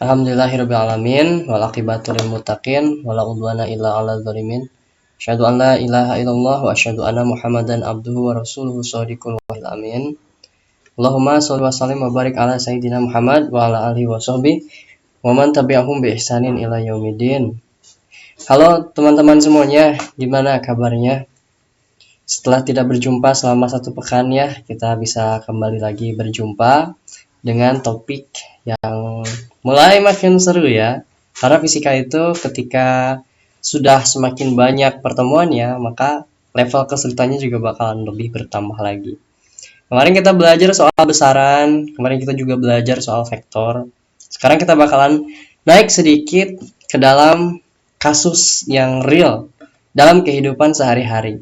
Alhamdulillahirrabbilalamin wal aqibatu lil muttaqin wala udwana illa 'alal zalimin. Asyhadu an la ilaha illallah wa asyhadu anna Muhammadan abduhu wa rasuluhu shadiqul wa'il amin. Allahumma shalli wa sallim wa barik ala sayyidina Muhammad wa ala alihi wa sahbihi wa man tabi'ahum bi ihsanin ila yaumiddin. Halo teman-teman semuanya, gimana kabarnya? Setelah tidak berjumpa selama 1 pekan ya, kita bisa kembali lagi berjumpa dengan topik yang mulai makin seru ya. Karena fisika itu ketika sudah semakin banyak pertemuannya, maka level kesulitannya juga bakalan lebih bertambah lagi. Kemarin kita belajar soal besaran, kemarin kita juga belajar soal vektor. Sekarang kita bakalan naik sedikit ke dalam kasus yang real dalam kehidupan sehari-hari.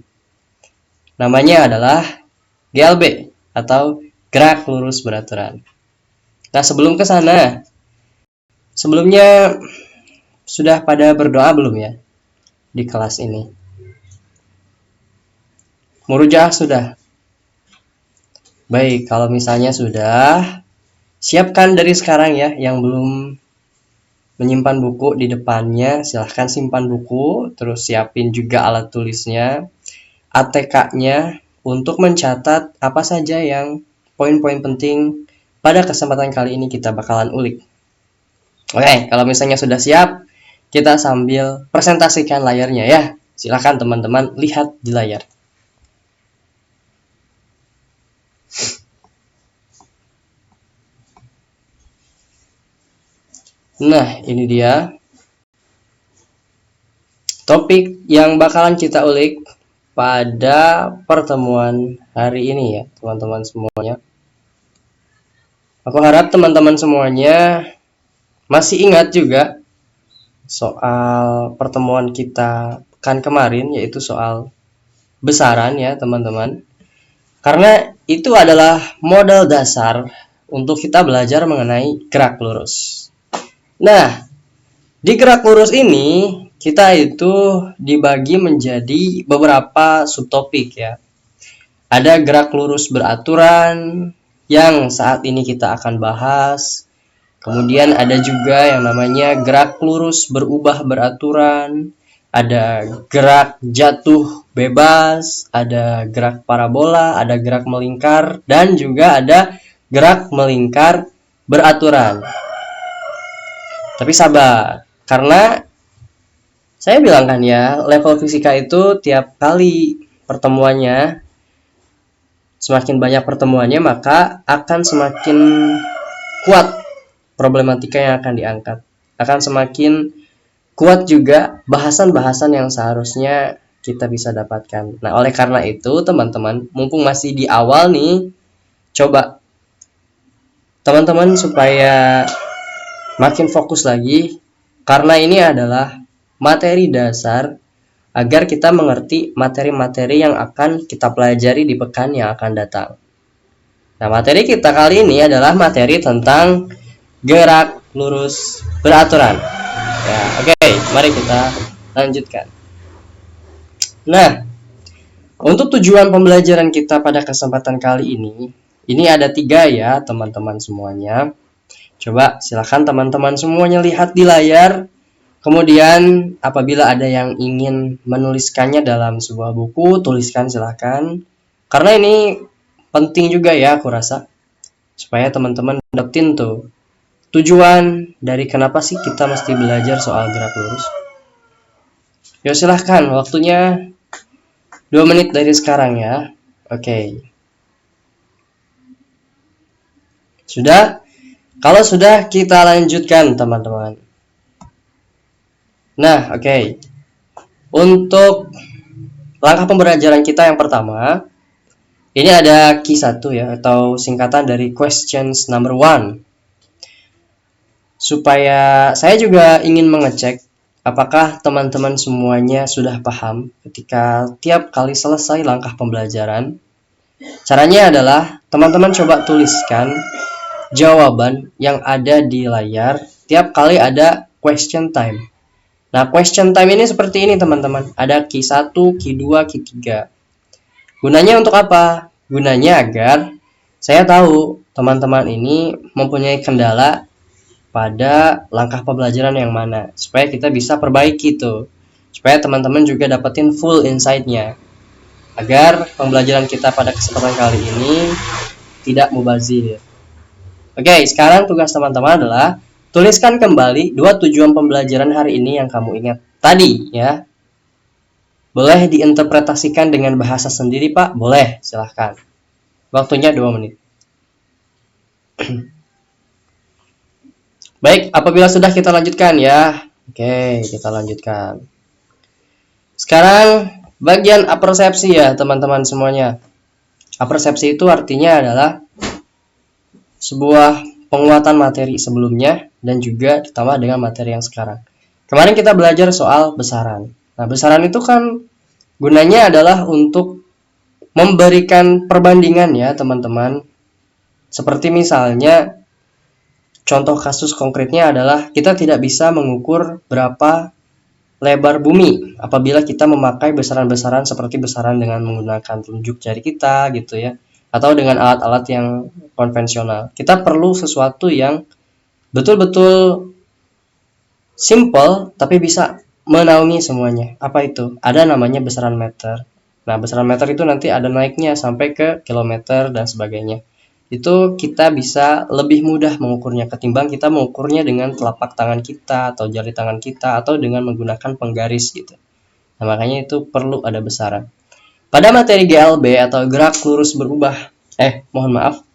Namanya adalah GLB atau gerak lurus beraturan. Nah, sebelum ke sana, sebelumnya sudah pada berdoa belum ya di kelas ini? Murojaah sudah? Baik, kalau misalnya sudah, siapkan dari sekarang ya. Yang belum menyimpan buku di depannya, silahkan simpan buku, terus siapin juga alat tulisnya, ATK-nya, untuk mencatat apa saja yang poin-poin penting pada kesempatan kali ini kita bakalan ulik. Oke, kalau misalnya sudah siap, kita sambil presentasikan layarnya ya. Silakan teman-teman lihat di layar. Nah, ini dia topik yang bakalan kita ulik pada pertemuan hari ini ya, teman-teman semuanya. Aku harap teman-teman semuanya masih ingat juga soal pertemuan kita pekan kemarin, yaitu soal besaran ya teman-teman. Karena itu adalah modal dasar untuk kita belajar mengenai gerak lurus. Nah, di gerak lurus ini kita itu dibagi menjadi beberapa subtopik ya. Ada gerak lurus beraturan yang saat ini kita akan bahas. Kemudian ada juga yang namanya gerak lurus berubah beraturan. Ada gerak jatuh bebas, ada gerak parabola, ada gerak melingkar, dan juga ada gerak melingkar beraturan. Tapi sabar, karena saya bilang kan ya, level fisika itu tiap kali pertemuannya, semakin banyak pertemuannya, maka akan semakin kuat problematika yang akan diangkat. Akan semakin kuat juga bahasan-bahasan yang seharusnya kita bisa dapatkan. Nah, oleh karena itu, teman-teman, mumpung masih di awal nih, coba teman-teman supaya makin fokus lagi, karena ini adalah materi dasar agar kita mengerti materi-materi yang akan kita pelajari di pekan yang akan datang. Nah, materi kita kali ini adalah materi tentang gerak lurus beraturan. Ya, oke, mari kita lanjutkan. Nah, untuk tujuan pembelajaran kita pada kesempatan kali ini ada 3 ya teman-teman semuanya. Coba silakan teman-teman semuanya lihat di layar. Kemudian apabila ada yang ingin menuliskannya dalam sebuah buku, tuliskan silakan. Karena ini penting juga ya aku rasa. Supaya teman-teman dapetin tuh tujuan dari kenapa sih kita mesti belajar soal gerak lurus. Yuk silahkan, waktunya 2 menit dari sekarang ya. Oke. Sudah? Kalau sudah, kita lanjutkan teman-teman. Nah, oke. Untuk langkah pembelajaran kita yang pertama, ini ada Q1 ya, atau singkatan dari questions number 1. Supaya saya juga ingin mengecek apakah teman-teman semuanya sudah paham ketika tiap kali selesai langkah pembelajaran. Caranya adalah teman-teman coba tuliskan jawaban yang ada di layar tiap kali ada question time. Nah, question time ini seperti ini teman-teman. Ada Q1, Q2, Q3. Gunanya untuk apa? Gunanya agar saya tahu teman-teman ini mempunyai kendala pada langkah pembelajaran yang mana, supaya kita bisa perbaiki tuh, supaya teman-teman juga dapetin full insight-nya, agar pembelajaran kita pada kesempatan kali ini tidak mubazir. Oke, sekarang tugas teman-teman adalah tuliskan kembali 2 tujuan pembelajaran hari ini yang kamu ingat tadi ya. Boleh diinterpretasikan dengan bahasa sendiri, Pak? Boleh, silahkan. Waktunya 2 menit. Baik, apabila sudah kita lanjutkan ya. Oke, kita lanjutkan. Sekarang bagian apersepsi ya, teman-teman semuanya. Apersepsi itu artinya adalah sebuah penguatan materi sebelumnya dan juga ditambah dengan materi yang sekarang. Kemarin kita belajar soal besaran. Nah, besaran itu kan gunanya adalah untuk memberikan perbandingan ya, teman-teman. Seperti misalnya contoh kasus konkretnya adalah kita tidak bisa mengukur berapa lebar bumi apabila kita memakai besaran-besaran seperti besaran dengan menggunakan telunjuk jari kita gitu ya, atau dengan alat-alat yang konvensional. Kita perlu sesuatu yang betul-betul simple tapi bisa menaungi semuanya. Apa itu? Ada namanya besaran meter. Nah, besaran meter itu nanti ada naiknya sampai ke kilometer dan sebagainya. Itu kita bisa lebih mudah mengukurnya ketimbang kita mengukurnya dengan telapak tangan kita atau jari tangan kita atau dengan menggunakan penggaris gitu. Nah, makanya itu perlu ada besaran. Pada materi GLB atau gerak lurus berubah,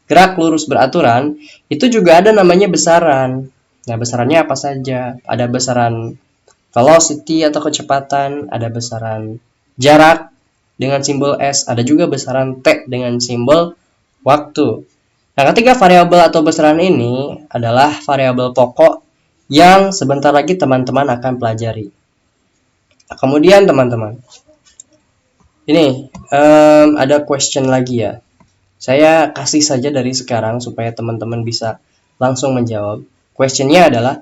gerak lurus beraturan, itu juga ada namanya besaran. Nah, besarannya apa saja? Ada besaran velocity atau kecepatan, ada besaran jarak dengan simbol S, ada juga besaran T dengan simbol waktu. Nah, ketiga variabel atau besaran ini adalah variabel pokok yang sebentar lagi teman-teman akan pelajari. Nah, kemudian teman-teman, ini ada question lagi ya. Saya kasih saja dari sekarang supaya teman-teman bisa langsung menjawab. Questionnya adalah,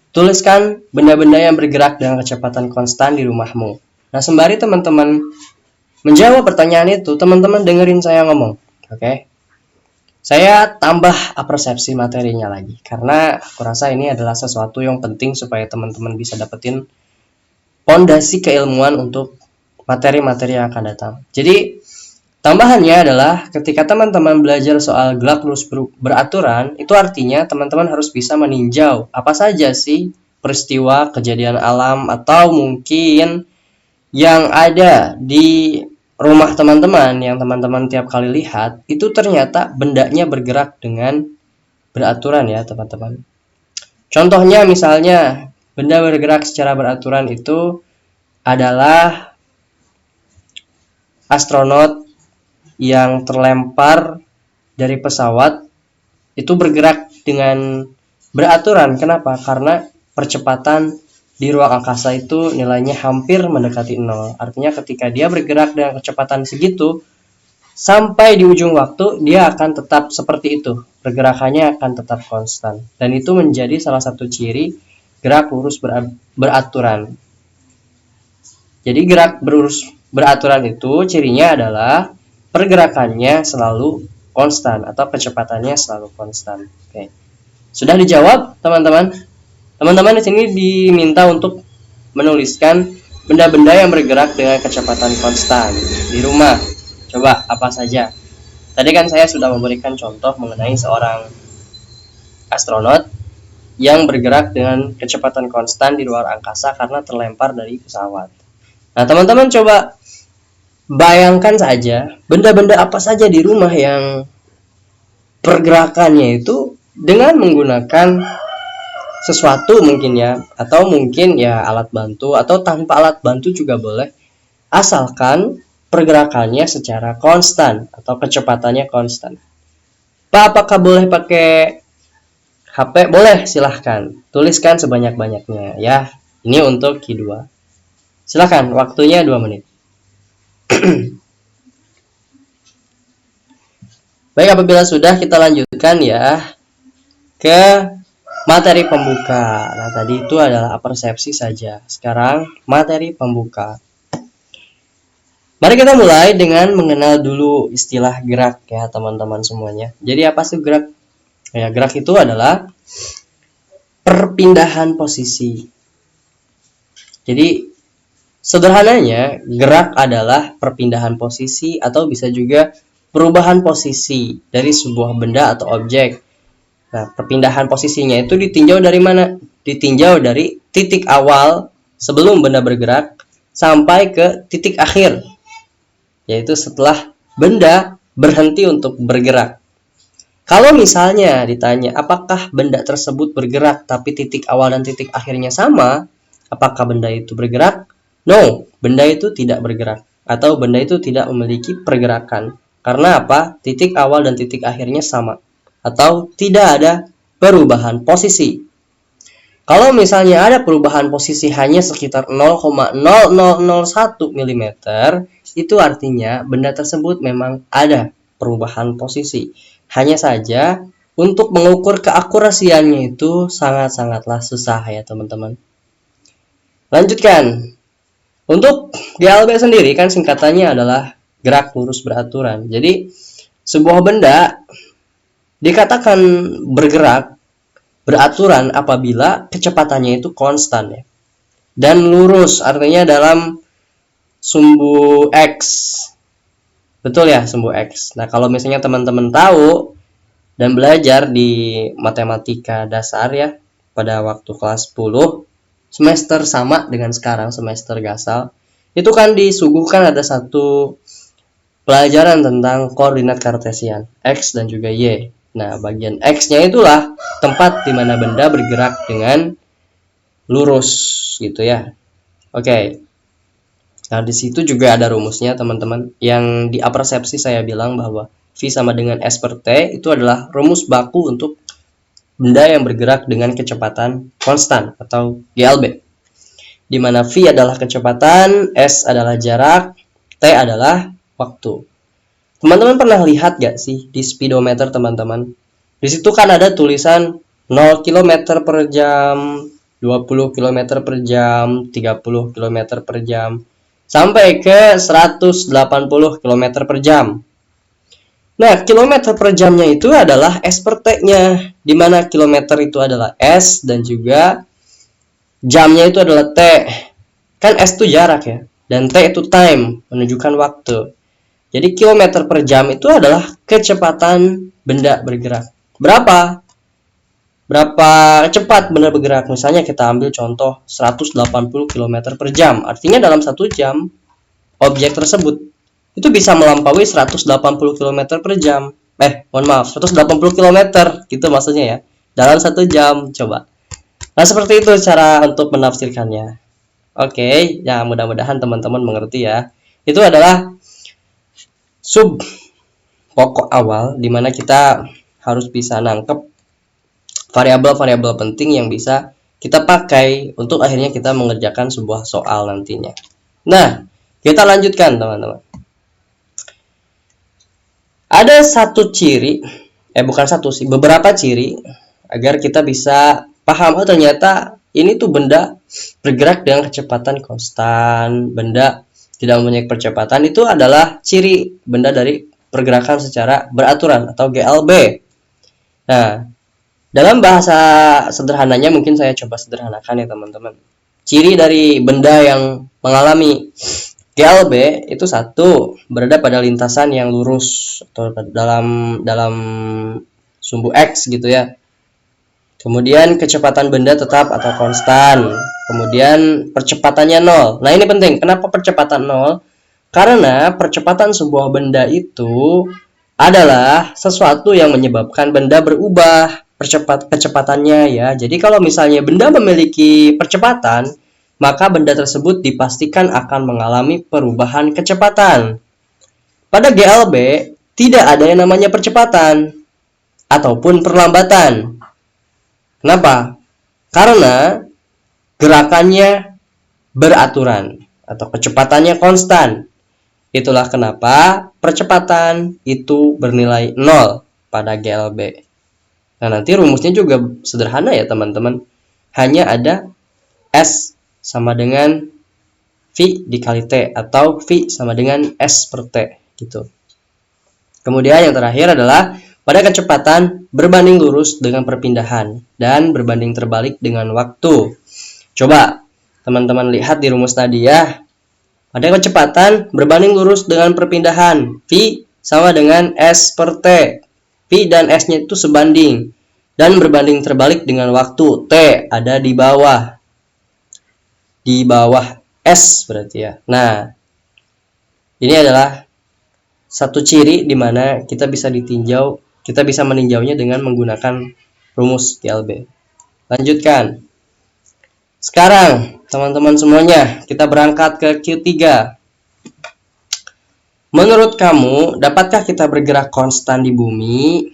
tuliskan benda-benda yang bergerak dengan kecepatan konstan di rumahmu. Nah, sembari teman-teman menjawab pertanyaan itu, teman-teman dengerin saya ngomong. Oke? Saya tambah apersepsi materinya lagi, karena aku rasa ini adalah sesuatu yang penting supaya teman-teman bisa dapetin fondasi keilmuan untuk materi-materi yang akan datang. Jadi, tambahannya adalah ketika teman-teman belajar soal gerak lurus beraturan, itu artinya teman-teman harus bisa meninjau apa saja sih peristiwa, kejadian alam, atau mungkin yang ada di rumah teman-teman yang teman-teman tiap kali lihat, itu ternyata bendanya bergerak dengan beraturan ya, teman-teman. Contohnya misalnya, benda bergerak secara beraturan itu adalah astronot yang terlempar dari pesawat itu bergerak dengan beraturan. Kenapa? Karena percepatan di ruang angkasa itu nilainya hampir mendekati 0. Artinya ketika dia bergerak dengan kecepatan segitu, sampai di ujung waktu dia akan tetap seperti itu. Pergerakannya akan tetap konstan. Dan itu menjadi salah satu ciri gerak lurus beraturan. Jadi gerak lurus beraturan itu cirinya adalah pergerakannya selalu konstan atau kecepatannya selalu konstan. Oke. Sudah dijawab, teman-teman? Teman-teman di sini diminta untuk menuliskan benda-benda yang bergerak dengan kecepatan konstan di rumah. Coba apa saja? Tadi kan saya sudah memberikan contoh mengenai seorang astronot yang bergerak dengan kecepatan konstan di luar angkasa karena terlempar dari pesawat. Nah, teman-teman coba bayangkan saja benda-benda apa saja di rumah yang pergerakannya itu dengan menggunakan sesuatu mungkin ya, atau mungkin ya alat bantu, atau tanpa alat bantu juga boleh, asalkan pergerakannya secara konstan atau kecepatannya konstan. Pak, apakah boleh pakai HP? Boleh, silahkan. Tuliskan sebanyak-banyaknya ya. Ini untuk Q2. Silahkan, waktunya 2 menit. Baik, apabila sudah kita lanjutkan ya ke materi pembuka. Nah, tadi itu adalah apersepsi saja. Sekarang materi pembuka. Mari kita mulai dengan mengenal dulu istilah gerak ya, teman-teman semuanya. Jadi apa sih gerak? Ya, gerak itu adalah perpindahan posisi. Jadi sederhananya, gerak adalah perpindahan posisi atau bisa juga perubahan posisi dari sebuah benda atau objek. Nah, perpindahan posisinya itu ditinjau dari mana? Ditinjau dari titik awal sebelum benda bergerak sampai ke titik akhir, yaitu setelah benda berhenti untuk bergerak. Kalau misalnya ditanya apakah benda tersebut bergerak tapi titik awal dan titik akhirnya sama, apakah benda itu bergerak? No, benda itu tidak bergerak atau benda itu tidak memiliki pergerakan. Karena apa? Titik awal dan titik akhirnya sama atau tidak ada perubahan posisi. Kalau misalnya ada perubahan posisi hanya sekitar 0,0001 mm, itu artinya benda tersebut memang ada perubahan posisi. Hanya saja untuk mengukur keakurasiannya itu sangat-sangatlah susah ya teman-teman. Lanjutkan. Untuk GLB sendiri kan singkatannya adalah gerak lurus beraturan. Jadi sebuah benda dikatakan bergerak beraturan apabila kecepatannya itu konstan ya. Dan lurus artinya dalam sumbu X. Betul ya, sumbu X. Nah, kalau misalnya teman-teman tahu dan belajar di matematika dasar ya pada waktu kelas 10 semester sama dengan sekarang semester gasal, itu kan disuguhkan ada satu pelajaran tentang koordinat kartesian X dan juga Y. Nah, bagian X-nya itulah tempat di mana benda bergerak dengan lurus gitu ya. Oke. Nah, di situ juga ada rumusnya teman-teman. Yang di apersepsi saya bilang bahwa V sama dengan S per T itu adalah rumus baku untuk benda yang bergerak dengan kecepatan konstan atau GLB. Di mana V adalah kecepatan, S adalah jarak, T adalah waktu. Teman-teman pernah lihat gak sih di speedometer teman-teman? Di situ kan ada tulisan 0 km per jam, 20 km per jam, 30 km per jam, sampai ke 180 km per jam. Nah, kilometer per jamnya itu adalah S per T-nya, di mana kilometer itu adalah S dan juga jamnya itu adalah T. Kan S itu jarak ya, dan T itu time, menunjukkan waktu. Jadi kilometer per jam itu adalah kecepatan benda bergerak. Berapa cepat benda bergerak? Misalnya kita ambil contoh 180 km per jam. Artinya dalam 1 jam objek tersebut itu bisa melampaui 180 km per jam. Mohon maaf, 180 km gitu maksudnya ya. Dalam 1 jam, coba. Nah, seperti itu cara untuk menafsirkannya. Oke, ya mudah-mudahan teman-teman mengerti ya. Itu adalah sub pokok awal di mana kita harus bisa nangkep variabel-variabel penting yang bisa kita pakai untuk akhirnya kita mengerjakan sebuah soal nantinya. Nah, kita lanjutkan teman-teman. Ada satu ciri, bukan satu sih, beberapa ciri agar kita bisa paham, oh ternyata ini tuh benda bergerak dengan kecepatan konstan, benda tidak mempunyai percepatan, itu adalah ciri benda dari pergerakan secara beraturan atau GLB. Nah, dalam bahasa sederhananya mungkin saya coba sederhanakan ya teman-teman. Ciri dari benda yang mengalami GLB itu satu, berada pada lintasan yang lurus atau dalam sumbu X gitu ya. Kemudian kecepatan benda tetap atau konstan. Kemudian percepatannya 0. Nah, ini penting. Kenapa percepatan 0? Karena percepatan sebuah benda itu adalah sesuatu yang menyebabkan benda berubah kecepatannya ya. Jadi kalau misalnya benda memiliki percepatan, maka benda tersebut dipastikan akan mengalami perubahan kecepatan. Pada GLB tidak ada yang namanya percepatan ataupun perlambatan. Kenapa? Karena gerakannya beraturan atau kecepatannya konstan. Itulah kenapa percepatan itu bernilai 0 pada GLB. Nah, nanti rumusnya juga sederhana ya teman-teman. Hanya ada S sama dengan V dikali T atau V sama dengan S per T gitu. Kemudian yang terakhir adalah pada kecepatan berbanding lurus dengan perpindahan dan berbanding terbalik dengan waktu. Coba teman-teman lihat di rumus tadi ya. Pada kecepatan berbanding lurus dengan perpindahan, V sama dengan S per T. V dan S-nya itu sebanding. Dan berbanding terbalik dengan waktu, T ada di bawah. Di bawah S berarti ya. Nah, ini adalah satu ciri di mana kita bisa meninjaunya dengan menggunakan rumus GLB. Lanjutkan. Sekarang, teman-teman semuanya, kita berangkat ke Q3. Menurut kamu, dapatkah kita bergerak konstan di bumi?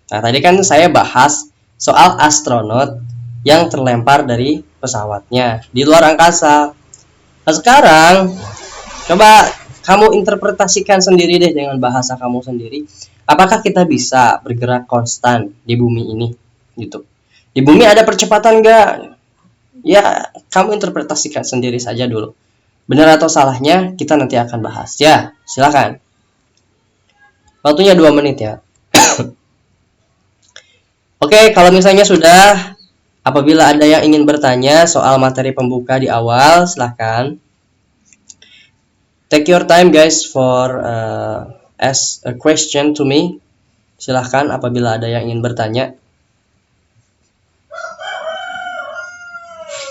Nah, tadi kan saya bahas soal astronot yang terlempar dari pesawatnya di luar angkasa. Nah, sekarang, coba kamu interpretasikan sendiri deh dengan bahasa kamu sendiri. Apakah kita bisa bergerak konstan di bumi ini? Gitu. Di bumi ada percepatan nggak? Ya, kamu interpretasikan sendiri saja dulu. Benar atau salahnya kita nanti akan bahas. Ya, silakan. Waktunya 2 menit ya. Oke, kalau misalnya sudah, apabila ada yang ingin bertanya soal materi pembuka di awal, silahkan. Take your time guys for ask a question to me. Silahkan apabila ada yang ingin bertanya.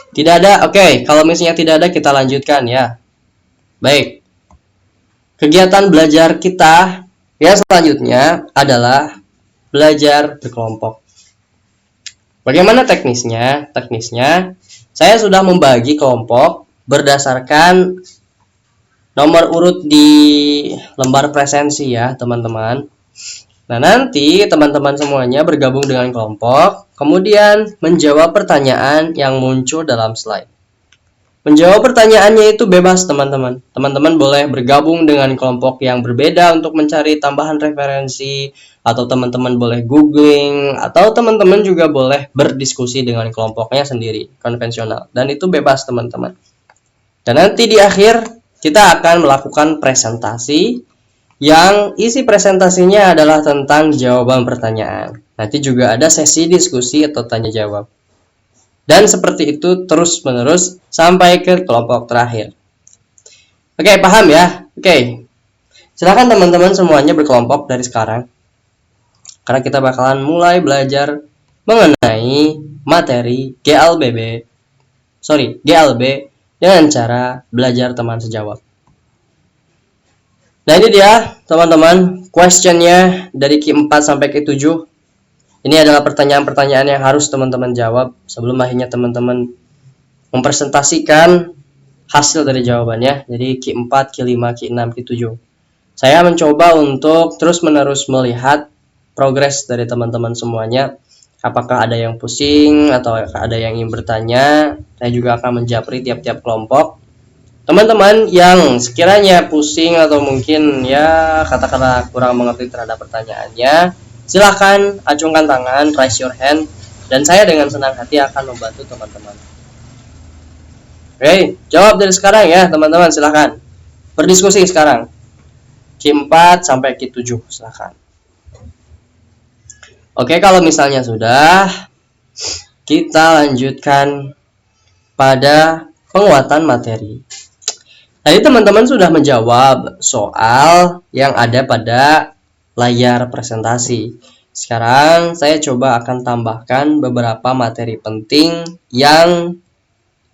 Tidak ada? Oke, kalau misalnya tidak ada kita lanjutkan ya. Baik. Kegiatan belajar kita yang selanjutnya adalah belajar berkelompok. Bagaimana teknisnya? Teknisnya, saya sudah membagi kelompok berdasarkan nomor urut di lembar presensi ya, teman-teman. Nah, nanti teman-teman semuanya bergabung dengan kelompok, kemudian menjawab pertanyaan yang muncul dalam slide. Menjawab pertanyaannya itu bebas, teman-teman. Teman-teman boleh bergabung dengan kelompok yang berbeda untuk mencari tambahan referensi, atau teman-teman boleh googling, atau teman-teman juga boleh berdiskusi dengan kelompoknya sendiri, konvensional. Dan itu bebas, teman-teman. Dan nanti di akhir kita akan melakukan presentasi yang isi presentasinya adalah tentang jawaban pertanyaan. Nanti juga ada sesi diskusi atau tanya jawab. Dan seperti itu terus-menerus sampai ke kelompok terakhir. Oke, paham ya? Oke. Silakan teman-teman semuanya berkelompok dari sekarang. Karena kita bakalan mulai belajar mengenai materi GLB dengan cara belajar teman sejawat. Nah, ini dia teman-teman questionnya dari Q4 sampai Q7. Ini adalah pertanyaan-pertanyaan yang harus teman-teman jawab sebelum akhirnya teman-teman mempresentasikan hasil dari jawabannya. Jadi Q4, Q5, Q6, Q7. Saya mencoba untuk terus-menerus melihat progres dari teman-teman semuanya. Apakah ada yang pusing atau ada yang ingin bertanya. Saya juga akan menjapri tiap-tiap kelompok. Teman-teman yang sekiranya pusing atau mungkin ya katakanlah kurang mengerti terhadap pertanyaannya, silahkan acungkan tangan, raise your hand, dan saya dengan senang hati akan membantu teman-teman. Oke, jawab dari sekarang ya teman-teman, silahkan berdiskusi sekarang. Q4 sampai Q7 silahkan. Oke, kalau misalnya sudah, kita lanjutkan pada penguatan materi. Tadi teman-teman sudah menjawab soal yang ada pada layar presentasi. Sekarang saya coba akan tambahkan beberapa materi penting yang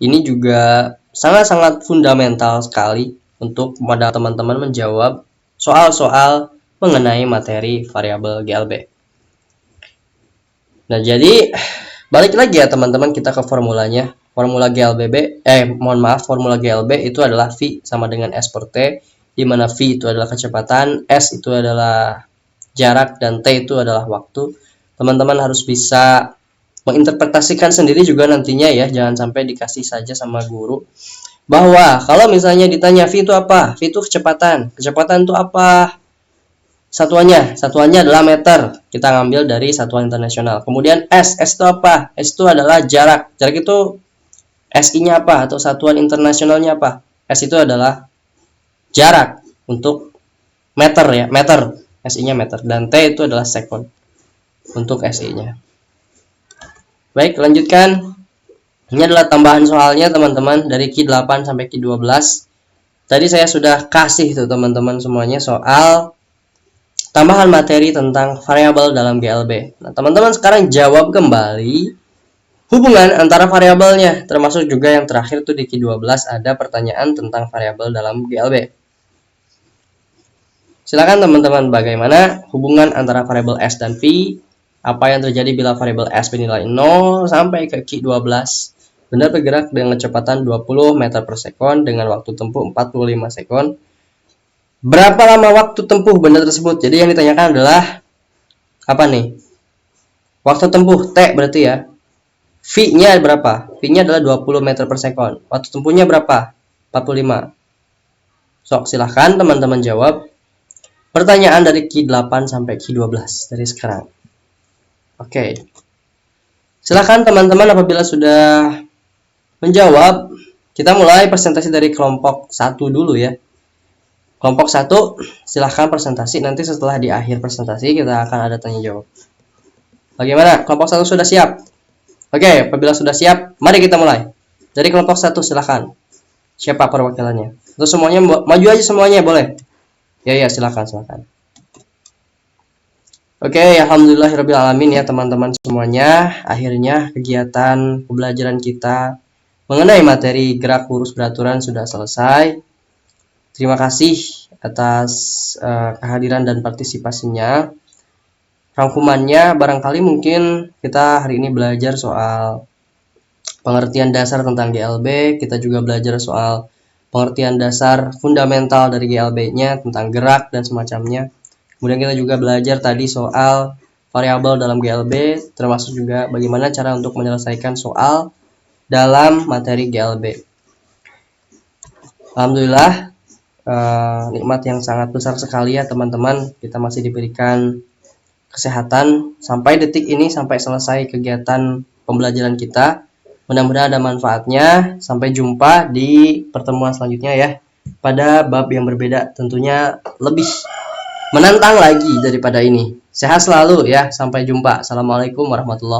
ini juga sangat-sangat fundamental sekali untuk pada teman-teman menjawab soal-soal mengenai materi variabel GLB. Nah, jadi balik lagi ya teman-teman kita ke formulanya. Formula formula GLB itu adalah V sama dengan S per T, di mana V itu adalah kecepatan, S itu adalah jarak, dan T itu adalah waktu. Teman-teman harus bisa menginterpretasikan sendiri juga nantinya ya, jangan sampai dikasih saja sama guru. Bahwa kalau misalnya ditanya V itu apa? V itu kecepatan. Kecepatan itu apa? Satuannya adalah meter. Kita ngambil dari satuan internasional. Kemudian S itu apa? S itu adalah jarak. Jarak itu SI-nya apa atau satuan internasionalnya apa? S itu adalah jarak untuk meter ya, meter. SI-nya meter, dan T itu adalah second. untuk SI-nya. Baik, lanjutkan. Ini adalah tambahan soalnya teman-teman dari Q8 sampai Q12. Tadi saya sudah kasih tuh teman-teman semuanya soal tambahan materi tentang variabel dalam GLB. Nah, teman-teman sekarang jawab kembali hubungan antara variabelnya, termasuk juga yang terakhir tuh di Q12 ada pertanyaan tentang variabel dalam GLB. Silakan teman-teman, bagaimana hubungan antara variabel S dan V? Apa yang terjadi bila variabel S bernilai 0 sampai ke Q12? Benda bergerak dengan kecepatan 20 meter per sekon dengan waktu tempuh 45 sekon. Berapa lama waktu tempuh benda tersebut? Jadi yang ditanyakan adalah apa nih? Waktu tempuh T berarti ya. V-nya berapa? V-nya adalah 20 meter per sekon. Waktu tempuhnya berapa? 45. Sok, silahkan teman-teman jawab. Pertanyaan dari Q8 sampai Q12 dari sekarang. Oke. Silahkan teman-teman apabila sudah menjawab, kita mulai presentasi dari kelompok 1 dulu ya. Kelompok 1, silahkan presentasi. Nanti setelah di akhir presentasi kita akan ada tanya jawab. Bagaimana? Kelompok 1 sudah siap? Oke, apabila sudah siap, mari kita mulai. Dari kelompok 1 silahkan. Siapa perwakilannya? Atau semuanya maju aja semuanya, boleh? Ya, silahkan. Oke, alhamdulillahirrahmanirrahim ya teman-teman semuanya. Akhirnya kegiatan pembelajaran kita mengenai materi gerak lurus beraturan sudah selesai. Terima kasih atas kehadiran dan partisipasinya. Rangkumannya barangkali mungkin kita hari ini belajar soal pengertian dasar tentang GLB. Kita juga belajar soal pengertian dasar fundamental dari GLB-nya tentang gerak dan semacamnya. Kemudian kita juga belajar tadi soal variabel dalam GLB, termasuk juga bagaimana cara untuk menyelesaikan soal dalam materi GLB. Alhamdulillah, nikmat yang sangat besar sekali ya teman-teman. Kita masih diberikan kesehatan sampai detik ini, sampai selesai kegiatan pembelajaran kita. Mudah-mudahan ada manfaatnya. Sampai jumpa di pertemuan selanjutnya ya, pada bab yang berbeda, tentunya lebih menantang lagi daripada ini. Sehat selalu ya, sampai jumpa. Assalamualaikum warahmatullahi wabarakatuh.